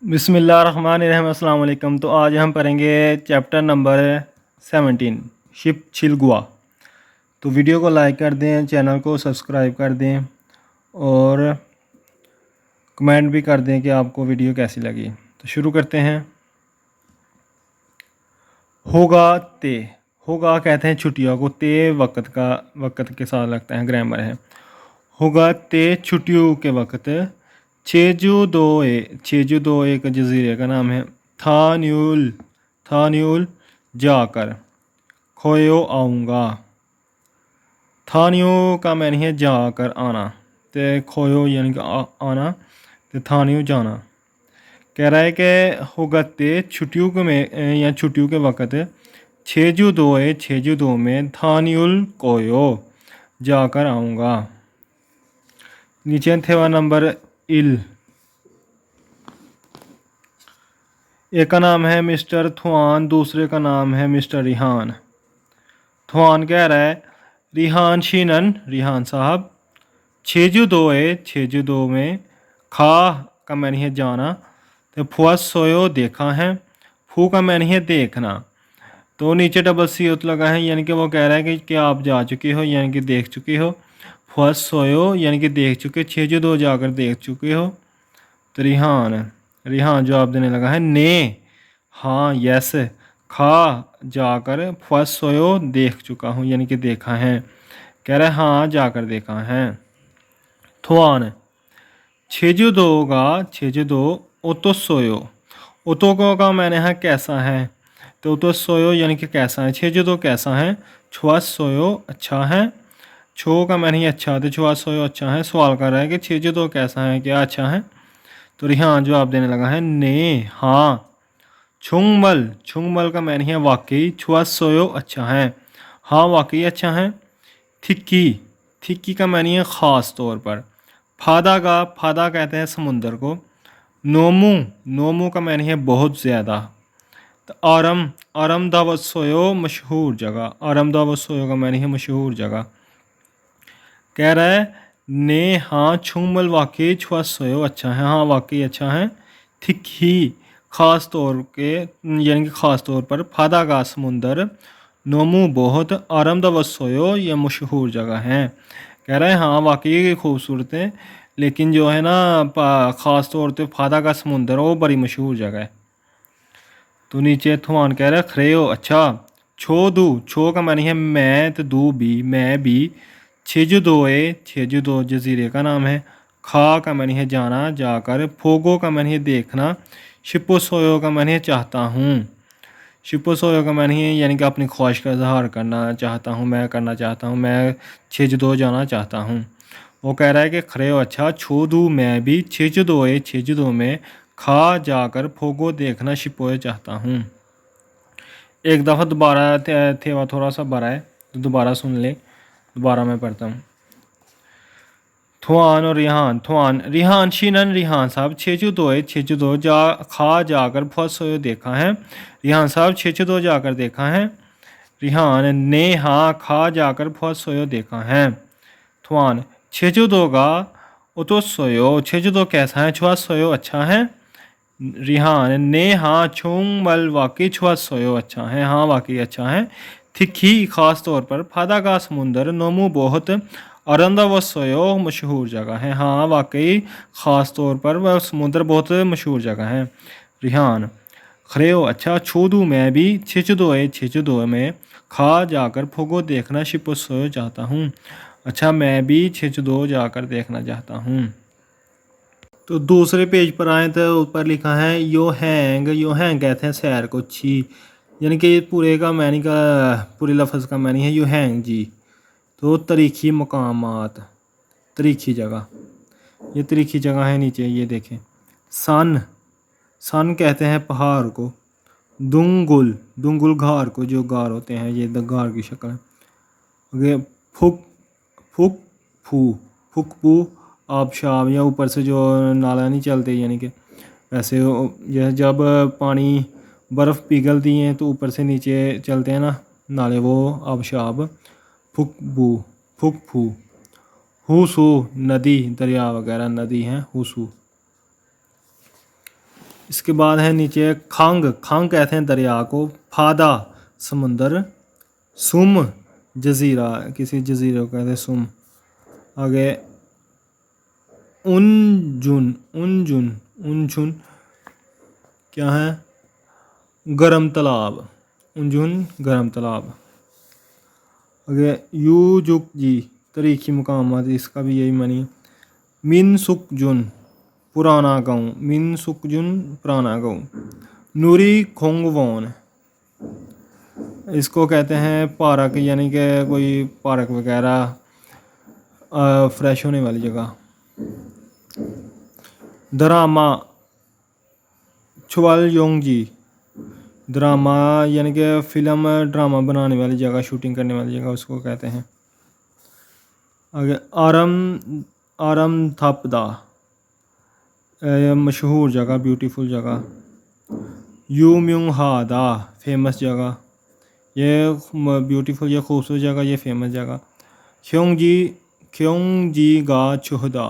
बिस्मिल्लाहिर्रहमानिर्रहीम। अस्सलाम वालेकुम। तो आज हम पढ़ेंगे चैप्टर नंबर 17 शिप चिलगुआ। तो वीडियो को लाइक कर दें, चैनल को सब्सक्राइब कर दें और कमेंट भी कर दें कि आपको वीडियो कैसी लगी। तो शुरू करते हैं। होगा ते, होगा कहते हैं छुट्टियों को, ते वक़्त के साथ लगता है, ग्रामर है। होगा ते छुट्टियों के वक़्त चेजू दो एक जजीरे का नाम है। थान्यूल जाकर, खोयो आऊँगा। थान्यू का मैंने है जाकर आना, तो खोयो यानी कि आना, तो थान्यू जाना। कह रहा है कि होगा ते छुट्टियों के में या छुट्टियों के वक़्त छेजू दो में थान्यूल कोयो जाकर आऊँगा। नीचे थे नंबर इल, एक का नाम है मिस्टर थुआन, दूसरे का नाम है मिस्टर रिहान। थुआन कह रहा है रिहान शीनन, रिहान साहब, छेजू दो में खा का मैंने है जाना, तो फुआस सोयो देखा है, फू का मैंने है देखना। तो नीचे डबल सी उत लगा है, यानी कि वो कह रहा है कि आप जा चुके हो, यानी कि देख चुके हो। फुआस सोयो यानी कि देख चुके, छेजू दो जाकर देख चुके हो। तो रिहान जवाब देने लगा है ने, हाँ यस। खा जाकर फर्स्ट सोयो देख चुका हूँ, यानी कि देखा है। कह रहा है हाँ जाकर देखा है। थुआन छेजू दो ओतो सोयो, ओतो का मैंने है कैसा है, तो ओतो सोयो यानी कि कैसा है। छेजू दो कैसा है, छुआ सोयो अच्छा है। छो का मैंने अच्छा, तो छुआ सोयो अच्छा है। सवाल कर रहा है कि छेजू दो कैसा है, क्या अच्छा है। तो रिहान जवाब देने लगा है ने, हाँ। छुंगमल का मैंने है वाकई, छुआ सोयो अच्छा है, हाँ वाकई अच्छा है। थिक्की का मैंने है ख़ास तौर पर। फादा कहते हैं समुंदर को। नोमू का मैंने है बहुत ज़्यादा। तो आरम दावत सोयो मशहूर जगह, आरम दावत सोयो का मैंने है मशहूर जगह। कह रहा है ने, हाँ छुंगमल वाकई, छुआ सोयो अच्छा है, हाँ वाकई अच्छा है। थिक्की ख़ास तौर के यानी कि ख़ास तौर पर, फादा का समुंदर, नोमू बहुत, आरामदा सोयो यह मशहूर जगह है। कह रहा है हाँ वाकई खूबसूरत है, लेकिन जो है ना ख़ास तौर पे फादा का समुंदर वो बड़ी मशहूर जगह है। तो नीचे थुआन कह रहा है खरेओ अच्छा। छो का मानी है मैं, तो दू भी मैं भी। छेजू दो जजीरे का नाम है। खा का मानी है जाना जाकर। फोगो का मानी है देखना। शिपो सोयो का मानी है चाहता हूँ। शिपो सोयो का मानी है यानी कि अपनी ख्वाहिश का इजहार करना चाहता हूँ, मैं करना चाहता हूँ, मैं छेजू दो जाना चाहता हूँ। वो कह रहा है कि खरे हो अच्छा, छो दू मैं भी, छेजू दो में खा जाकर फोगो देखना शिपोए चाहता हूँ। एक दफ़ा दोबारा थेवा थोड़ा सा बड़ा है, तो दोबारा सुन ले। दोबारा मैं पढ़ता हूँ। थुआन और रिहान शीनन, रिहान साहब, छेजू दो खा जाकर फर्स्ट सोयो देखा है। रिहान साहब छेजू दो जाकर देखा है। रिहान ने, हाँ खा जाकर फर्स्ट सोयो देखा है। थुआन छेजू दो गा ओतो सोयो, छेजू दो कैसा है, छुआ सोयो अच्छा है। रिहान ने, हाँ छुंग मल वाकई, छुआ सोयो अच्छा है, हाँ वाकई अच्छा है। थिक्की खास तौर पर, फादा का समुंदर, नोमू बहुत, अरंदा व सोयो मशहूर जगह है, हाँ वाकई ख़ास तौर पर वह समुंदर बहुत मशहूर जगह है। रिहान खरेओ अच्छा, छूदू मैं भी, छिच दो में खा जाकर फुगो देखना शिपो सोयो चाहता हूँ। अच्छा मैं भी छिच दो जाकर देखना चाहता हूँ। तो दूसरे पेज पर आए तो ऊपर लिखा है यो हैंग कहते हैं सैर को छी, यानी कि पूरे का मैनी का पूरे लफ्ज़ का मैनी है यो हैंग जी। तो तरीखी मकामात, तरीखी जगह, ये तरीखी जगह है। नीचे ये देखें, सन कहते हैं पहाड़ को। दुंगुल घार को, जो गार होते हैं, ये गार की शक्ल है। आगे फुक फुक फू फुकपू, आबशाब या ऊपर से जो नाला नहीं चलते, यानी कि वैसे यह जब पानी बर्फ़ पिघलती हैं तो ऊपर से नीचे चलते हैं ना नाले, वो आबशाब। फुकबू फुकफू। हुसू नदी, दरिया वगैरह नदी हैं हुसू। इसके बाद है नीचे खांग, खांग कहते हैं दरिया को, फादा समुंदर, सुम जजीरा, किसी जजीरे को कहते हैं सुम। आगे उनजुन, उनजुन, उनजुन क्या है, गरम तालाब, उनजुन गरम तालाब। आगे यूजुक जी तारीखी मकामात, इसका भी यही मानी। मिन सुकजुन पुराना गाँव, मिन सुकजुन पुराना गाँव। नूरी खोंगवोन, इसको कहते हैं पार्क, यानी कि कोई पार्क वगैरह, फ्रेश होने वाली जगह। ड्रामा छुवाल योंगजी, ड्रामा यानी कि फ़िल्म ड्रामा बनाने वाली जगह, शूटिंग करने वाली जगह, उसको कहते हैं। आगे आरम, आरम थापदा, मशहूर जगह, ब्यूटीफुल जगह। यू म्यूंग हादा फेमस जगह, ये ब्यूटीफुल, ये खूबसूरत जगह, ये फेमस जगह। ख्योंगजी, ख्योंगजी गा चुहदा,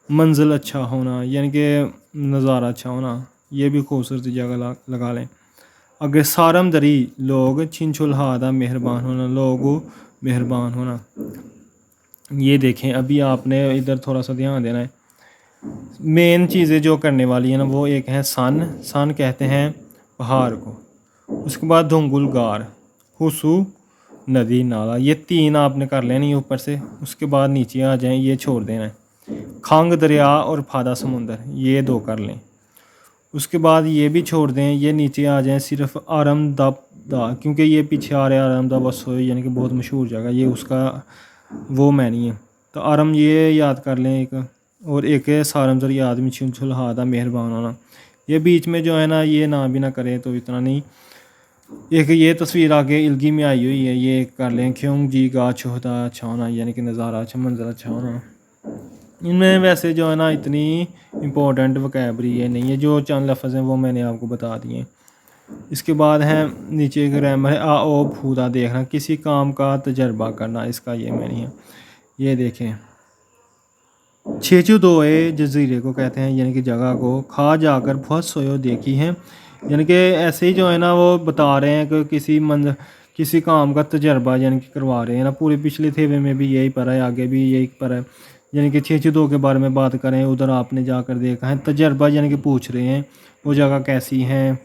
मंजिल अच्छा होना, यानी कि नज़ारा अच्छा होना, ये भी खूबसूरत जगह लगा लें। अगर सारम दरी लोग, छिनछुलहादा मेहरबान होना, लोगो मेहरबान होना। ये देखें, अभी आपने इधर थोड़ा सा ध्यान देना है। मेन चीज़ें जो करने वाली है ना, वो एक है सन, सन कहते हैं पहाड़ को। उसके बाद धुंगुल गार, हुसू नदी नाला, ये तीन आपने कर लेनी है ऊपर से। उसके बाद नीचे आ जाएं, ये छोड़ देना है। खांग दरिया और फादा समुंदर, ये दो कर लें। उसके बाद ये भी छोड़ दें, ये नीचे आ जाएं सिर्फ आरमदा, क्योंकि ये पीछे आ रहा है आरमदा वसोई, यानी कि बहुत मशहूर जगह, ये उसका वो मैनी है। तो आरम ये याद कर लें एक, और एक है सारम जरिया आदमी छिनछुलहादा मेहरबान होना। ये बीच में जो है ना, ये ना भी ना करें तो इतना नहीं। एक ये तस्वीर आगे इल्गी में आई हुई है, ये कर लें। क्यों जी गा छोटा अच्छा होना, यानी कि नज़ारा अच्छा, मंजर अच्छा होना। इनमें वैसे जो है ना इतनी इम्पोर्टेंट वोकैबरी ये नहीं है, जो चंद लफ्ज़ हैं वो मैंने आपको बता दिए। इसके बाद है नीचे ग्रामर है, आ ओ फूदा देखना, किसी काम का तजर्बा करना, इसका ये मैंने है। ये देखें, छेचू दोए जजीरे को कहते हैं, यानी कि जगह को। खा जाकर बहुत सोयो देखी है, यानी कि ऐसे ही जो है ना वो बता रहे हैं कि किसी काम का तजर्बा यानी कि करवा रहे हैं ना। पूरे पिछले थेवे में भी यही पढ़ा है, आगे भी यही पढ़ा है, यानी कि छेचू दो के बारे में बात करें, उधर आपने जाकर देखा है। तजर्बा यानी कि पूछ रहे हैं वो जगह कैसी है,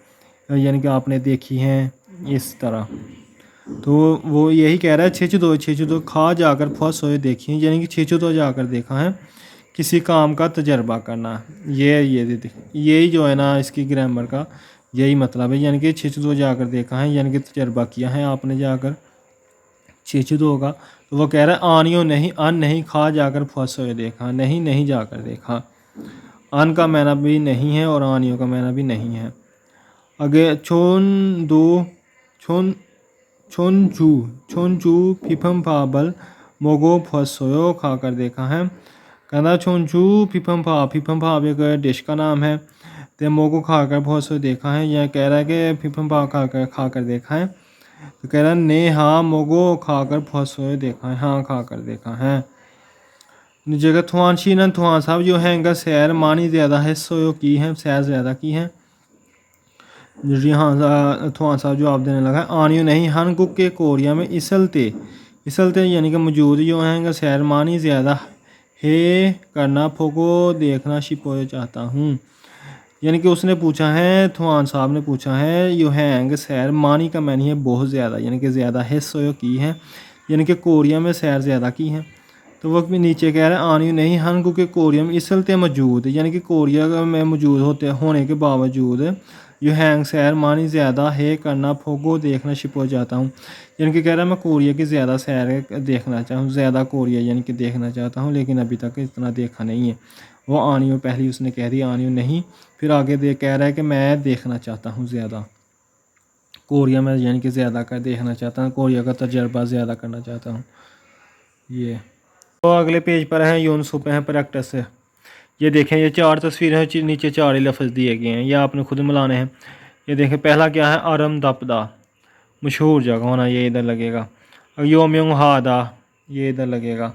यानी कि आपने देखी हैं, इस तरह। तो वो यही कह रहा है, छेचू दो खा जाकर बहुत सोए देखी, यानी कि छेचू दो जाकर देखा है, किसी काम का तजर्बा करना। यही जो है ना इसकी ग्रामर का यही मतलब है, यानी कि छेचू दो जाकर देखा है, यानी कि तजर्बा किया है आपने जाकर छेचू दो का। तो वो कह रहा है आनियो नहीं, अन नहीं, खा जाकर बहुत सोए देखा, नहीं नहीं जाकर देखा। अन का मैना भी नहीं है और आनियो का मैना भी नहीं है। आगे छोन दो, छोन छोनचू, छोनचू फिफम फाबल मोगो फसोयो खाकर देखा है। कहना छोनचू फिफम फाब एक डिश का नाम है। तो मोगो खाकर बहुत सो देखा है, यह कह रहा है कि फिफम फाब खाकर देखा है। तो कह रहा है ने हाँ मोगो खाकर बहुत सो देखा है, हाँ खाकर देखा है। जगह थुआन शीनन थुआन साहब जो है इनका सैर मानी ज़्यादा है, सोयो की है, सैर ज़्यादा की है। यहाँ थुआन साहब जवाब देने लगा, आनियो नहीं, हन कुक के कोरिया में इसलते, इसलते यानी कि मौजूद जो हैं सैर मानी ज़्यादा है करना, फोको देखना शिपो चाहता हूँ। यानी कि उसने पूछा है, थुआन साहब ने पूछा है, यो हैंग सैर मानी का मैनी है बहुत ज़्यादा, यानी कि ज़्यादा है सोयो की है, यानी कि कोरिया में सैर ज़्यादा की है। तो वह भी नीचे कह रहा है आनियो नहीं, हन कुक के कोरिया में इसलते मौजूद, यानी कि कोरिया में मौजूद होने के बावजूद यो हैंग सैर मानी ज़्यादा है करना, फोगो देखना शिपो जाता हूँ। यानी कि कह रहा है मैं कोरिया की ज़्यादा सैर देखना चाहूँ, ज़्यादा कोरिया यानी कि देखना चाहता हूँ, लेकिन अभी तक इतना देखा नहीं है। वो आनियो पहली उसने कह दी, आनियो नहीं, फिर आगे कह रहा है कि मैं देखना चाहता हूँ ज़्यादा कोरिया में, यानी कि ज़्यादा का देखना चाहता हूँ, कोरिया का तजर्बा ज़्यादा करना चाहता हूँ। ये तो अगले पेज पर है यून सुप हैं प्रैक्टिस। ये देखें, ये चार तस्वीरें हैं, नीचे चार ही लफ्ज़ दिए गए हैं, ये आपने खुद मिलाने हैं। ये देखें, पहला क्या है, आरम दपदा मशहूर जगह होना, ये इधर लगेगा। योम योंग हादा, ये इधर लगेगा।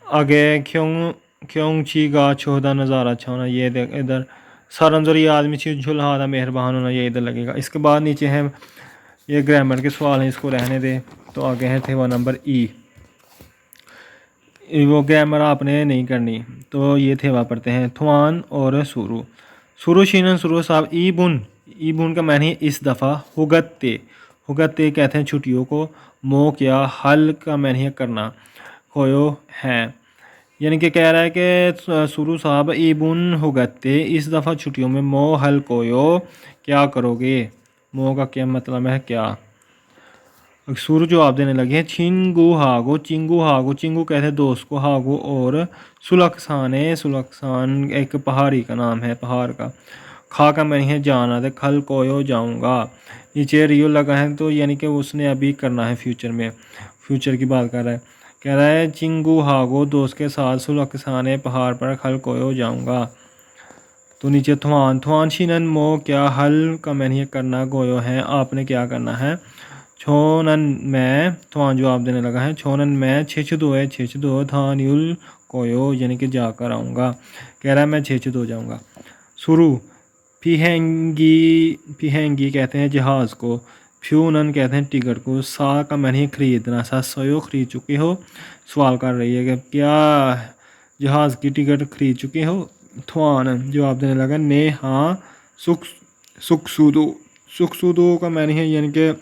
आगे क्यों क्यों ची गा छोदा नज़ारा अच्छा होना, ये इधर। सारंजोर ये आदमी झुल हादा मेहरबान होना, ये इधर लगेगा। इसके बाद नीचे है ये ग्रामर के सवाल हैं, इसको रहने दे। तो आगे है थे वो नंबर ई, वो ग्रामर आपने नहीं करनी। तो ये थे वहाँ पढ़ते हैं थवान और सुरु। सुरु शीनन सुरु साहब ई बुन का मैंने इस दफ़ा हुगत्ते, हुगत्ते कहते हैं छुट्टियों को। मो क्या हल का मैंने करना, खोयो है। यानी कि कह रहा है कि सुरु साहब ई बुन हुगत्ते इस दफ़ा छुट्टियों में मो हल कोयो क्या करोगे। मो का क्या मतलब है क्या। सूर्य जवाब देने लगे हैं चिंगू हागो, चिंगू हागो, चिंगू कहते हैं दोस्त को, हागो और सुलखसान है। सुलखसान एक पहाड़ी का नाम है, पहाड़ का। खा का मैंने है जाना था, खल कोयो जाऊंगा। नीचे रियो लगा है तो यानी कि उसने अभी करना है फ्यूचर में, फ्यूचर की बात कर रहा है। कह रहा है चिंगू हागो दोस्त के साथ सुलखसान है पहाड़ पर, खल कोयो जाऊंगा। तो नीचे थवान, थवान शीनन मो क्या हल का मैंने करना, गोयो है आपने क्या करना है। छोनन मैं, थवान जवाब देने लगा है, छोनन मैं छेछदो है, छेछदो थान युल कोयो यानी कि जाकर आऊँगा। कह रहा है मैं छेछदो जाऊँगा। शुरू फिहेंगी, फिहेंगी कहते हैं जहाज़ को। फ्यूनन कहते हैं टिकट को। सा का मैंने खरीदना, सा सयो खरीद चुके हो। सवाल कर रही है कि क्या जहाज़ की टिकट खरीद चुके हो। थवान जवाब देने लगा ने हाँ सुख सुखसुदो, सुखसुदो का मैंने है यानी कि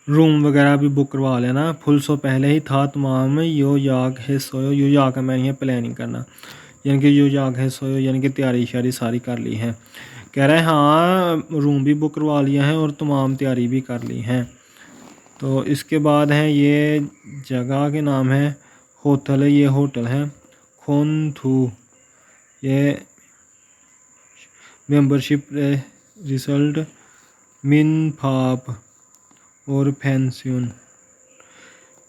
रूम वगैरह भी बुक करवा लेना। फुल सो पहले ही था तमाम यो याग है सोयो, यो याग का मैंने है प्लानिंग करना, यानी कि यो याग है सोयो यानी कि तैयारी शारी सारी कर ली है। कह रहा है हाँ रूम भी बुक करवा लिया है और तमाम तैयारी भी कर ली है। तो इसके बाद है ये जगह के नाम है, होटल है, ये होटल है खोनथू, ये मेंबरशिप रिजल्ट मिन फाप और पेंशन।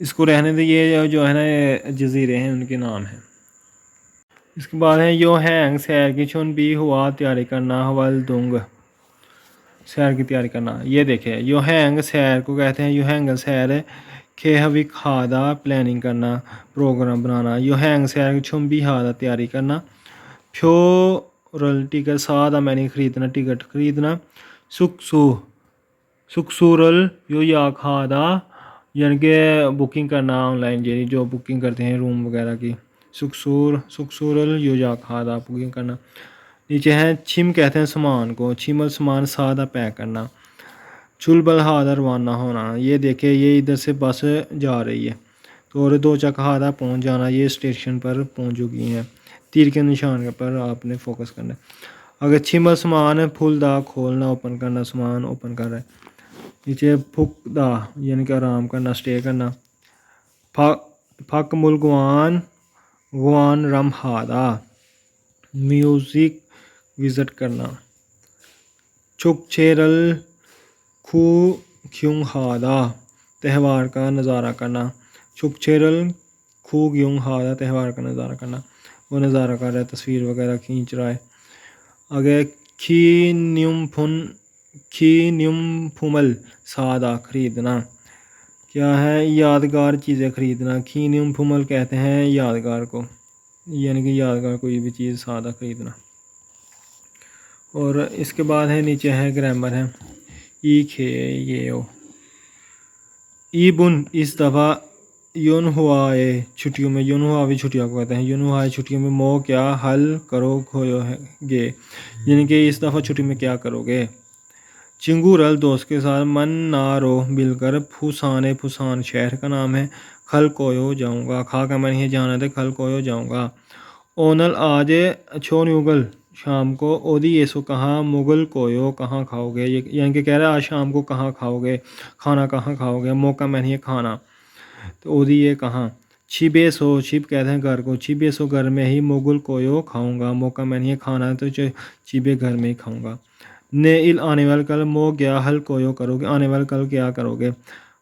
इसको रहने दे, ये जो है ना ये जजीरे हैं उनके नाम हैं। इसके बाद है यो हैंग सैर की चुन भी हुआ तैयारी करना, हवल दूंग सैर की तैयारी करना। ये देखे यो हैंग सैर को कहते हैं, यो हैंग सैर खे हवी खादा प्लानिंग करना, प्रोग्राम बनाना। यो हैंग सैर की चुन भी हादा तैयारी करना। फ्यो रल टिकट सादा मैंने खरीदना, टिकट खरीदना। सुख सु, सुख सूरल यो या खादा यानी कि बुकिंग करना ऑनलाइन, जी जो बुकिंग करते हैं रूम वगैरह की। सुखसूरल यो या खादा बुकिंग करना। नीचे है छिम कहते हैं सामान को, छिमल सामान सादा पैक करना। चुलबल हादा रवाना होना, ये देखे ये इधर से बस जा रही है तो और दो चक हादा पहुंच जाना, ये स्टेशन पर पहुंच चुकी हैं। तीर के निशान पर आपने फोकस करना है। अगर छिमल सामान फुलदा खोलना, ओपन करना, सामान ओपन कर रहा है। नीचे फुकदा यानी कि आराम करना, स्टे करना। फक मुल गुआन, गुआन रम हादा म्यूज़िक विज़िट करना। चुकचेरल खू क्यों हादा त्यौहार का नज़ारा करना। चुकचेरल खू क्यों हादा त्यौहार का नज़ारा करना, वो नज़ारा कर रहा है, तस्वीर वगैरह खींच रहा है। आगे खी न्यूम फुमल सादा खरीदना, क्या है यादगार चीज़ें खरीदना। खी न्यूम फुमल कहते हैं यादगार को, यानी कि यादगार कोई भी चीज़ सादा खरीदना। और इसके बाद है नीचे है ग्रामर है ई खे ये ओ ई बुन इस दफ़ा यून हुआ है छुट्टियों में, यून हुआ भी छुट्टियों को कहते हैं। यून हुआ है छुट्टियों में मो क्या हल करो खोयो है गे, यानी कि इस दफ़ा छुट्टी में क्या करोगे। चिंगूरल दोस्त के साथ मन ना रो मिलकर, फुसान फुसान शहर का नाम है। खल कोयो जाऊंगा, खा का मैंने जाना था, खल कोयो जाऊंगा। ओनल आज अच्छो न्यूगल शाम को, ओदी येसो कहाँ मुगल कोयो कहाँ खाओगे, यानी कि कह रहा है आज शाम को कहाँ खाओगे, खाना कहाँ खाओगे। मौका मैंने खाना, तो ओदी ये कहाँ। छिबे सो, छिप कहते हैं घर को, छिबे सो घर में ही मुगल कोयो खाऊंगा। मौका मैंने खाना तो छिबे घर में ही खाऊंगा। ने इल आने वाले कल मो गया हल कोयो करोगे, आने वाले कल क्या करोगे।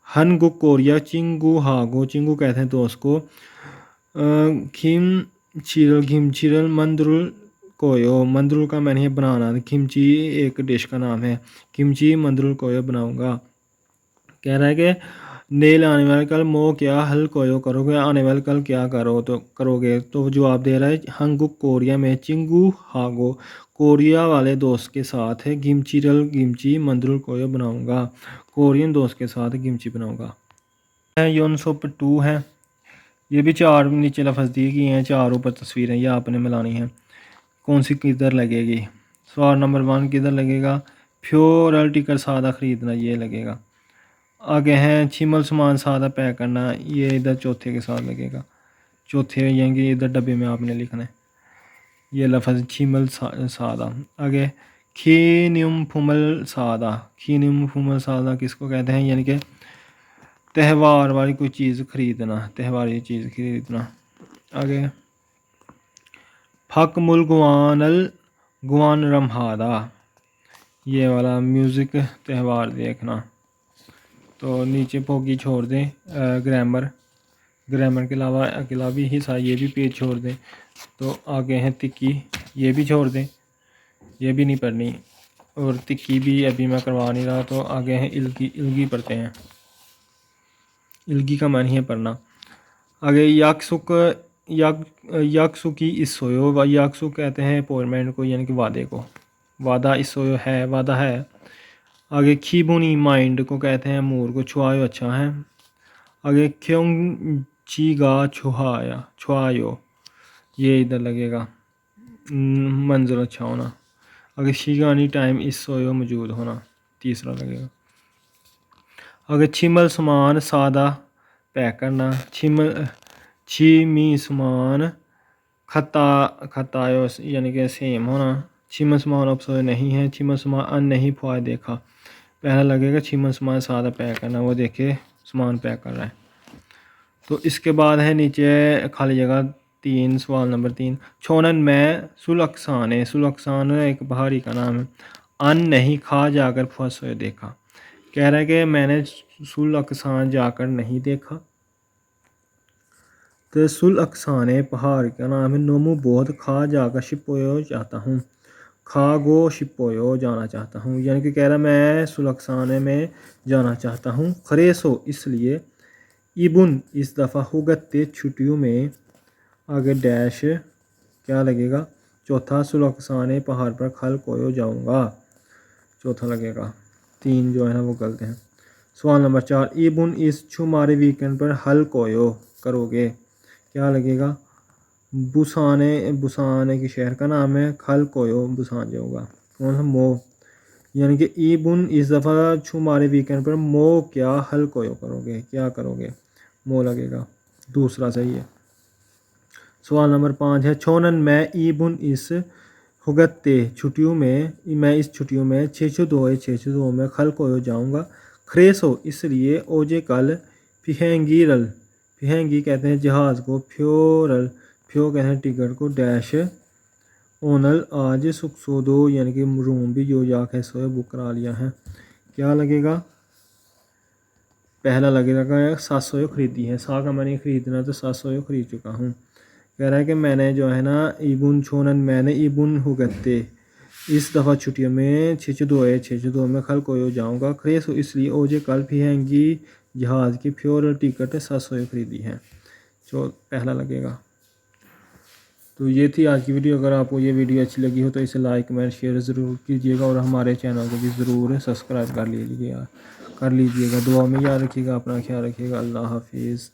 हन गु कोरिया चिंगू हागो, चिंगू कहते हैं दोस्त को। खिम चिरल, घिम चिरल मंदरुल कोयो, मंदरुल का मैंने बनाना। खिमची एक डिश का नाम है, किमची मंदरुल कोयो बनाऊंगा। कह रहा है कि नेल आने वाले कल मो क्या हल कोयो करोगे, आने वाले कल क्या करोगे। तो जवाब दे रहा है हंगुक कोरिया में चिंगू हागो, कोरिया वाले दोस्त के साथ है गिमची गिमची मंदरुल कोयो बनाऊंगा, कोरियन दोस्त के साथ गिमची बनाऊंगा। योनसोप 2 है, ये भी 4 नीचे लफ्ज़ दिए गए हैं, 4 ऊपर तस्वीरें, ये आपने मिलानी है। कौन सी किधर लगेगी। सवाल नंबर 1 किधर लगेगा, फ्योरल टिकट सादा ख़रीदना, ये लगेगा। आगे हैं छिमल सामान सादा पैक करना, ये इधर चौथे के साथ लगेगा। चौथे यानी इधर डब्बे में आपने लिखना है ये लफ्ज़ छिमल सादा। आगे खीन्युम फुमल सादा, खीन्युम फुमल सादा किसको कहते हैं, यानी कि त्यौहार वाली कोई चीज़ ख़रीदना, त्यौहारी चीज़ ख़रीदना। आगे फक मुल गुआन रमहादा, ये वाला म्यूज़िक त्यौहार देखना। तो नीचे पोगी छोड़ दें, ग्रामर के अलावा भी हिस्सा ये भी पेज छोड़ दें। तो आगे हैं तिक्की, ये भी छोड़ दें, ये भी नहीं पढ़नी, और तिक्की भी अभी मैं करवा नहीं रहा। तो आगे हैं इल्गी पढ़ते हैं, इल्गी का मानी है पढ़ना। आगे याकसुकी इसोयो, याकसुक कहते हैं अपॉइंटमेंट को, यानी कि वादे को, वादा इसोयो है, वादा है। आगे खीबुनी माइंड को कहते हैं मूड को, छुआयो अच्छा है। आगे क्यों चीगा छुआयो, ये इधर लगेगा मंजर अच्छा होना। आगे शीगानी टाइम इसोयो मौजूद होना, तीसरा लगेगा। अगर छिमल सामान सादा पैक करना, छिमी सामान खतायो यानी कि सेम होना। छिमल सामान अपसोय नहीं है, छिमल सामान अन नहीं फुआ देखा, पहला लगेगा छिमल सामान सादा पैक करना, वो देखे सामान पैक कर रहा है। तो इसके बाद है नीचे खाली जगह 3, सवाल नंबर 3, छोनन में सुलक्सान एक पहाड़ी का नाम है। अन नहीं खा जाकर फंस देखा, कह रहा है कि मैंने सुलक्सान जाकर नहीं देखा। तो सुलक्सान पहाड़ का नाम है। नोमू बहुत खा जाकर शिपोयो जाता हूँ, खा गो शिपोयो जाना चाहता हूँ, यानी कि कह रहा मैं सुलक्सान में जाना चाहता हूँ। खरेसो इसलिए, इबुन इस दफ़ा हुगत्ते छुट्टियों में, आगे डैश क्या लगेगा, चौथा सुलक्सान पहाड़ पर खल कोयो जाऊँगा, चौथा लगेगा। 3 जो है ना वो गलत हैं। सवाल नंबर 4, इबुन इस छुमारे वीकेंड पर हल कोयो करोगे, क्या लगेगा, बुसाने की शहर का नाम है, खल कोयो बुसान जाऊँगा, कौन सा मो, यानी कि इबुन इस दफ़ा छुमारे वीकेंड पर मो क्या हल कोयो करोगे, क्या करोगे, मो लगेगा, दूसरा सही है। सवाल नंबर 5 है, छोनन मैं इबुन इस हुगत्ते छुट्टियों में, मैं इस छुट्टियों में 602 में खल कोयो जाऊँगा। खरेसो इसलिए, ओजे कल, फिहेंगी कहते हैं जहाज़ को, फ्यो कहते हैं टिकट को, डैश ओनल आज सुखसोदो यानी कि रूम भी जो जाके सोए बुक करा लिया है, क्या लगेगा, पहला लगेगा 700 खरीदी है, सा का मैंने ख़रीदना तो 700 खरीद चुका हूँ। कह रहा है कि मैंने जो है ना इबुन छोनन मैंने इबुन हुगत्ते इस दफ़ा छुट्टियों में 602 में खल कोयो जाऊँगा। खरेस इसलिए ओजे कल फिहेंगी जहाज़ की फ्योर टिकट 700 खरीदी है, जो पहला लगेगा। तो ये थी आज की वीडियो। अगर आपको ये वीडियो अच्छी लगी हो तो इसे लाइक कमेंट शेयर ज़रूर कीजिएगा, और हमारे चैनल को भी ज़रूर सब्सक्राइब कर लीजिएगा। दुआ में याद रखिएगा, अपना ख्याल रखिएगा। अल्लाह हाफिज़।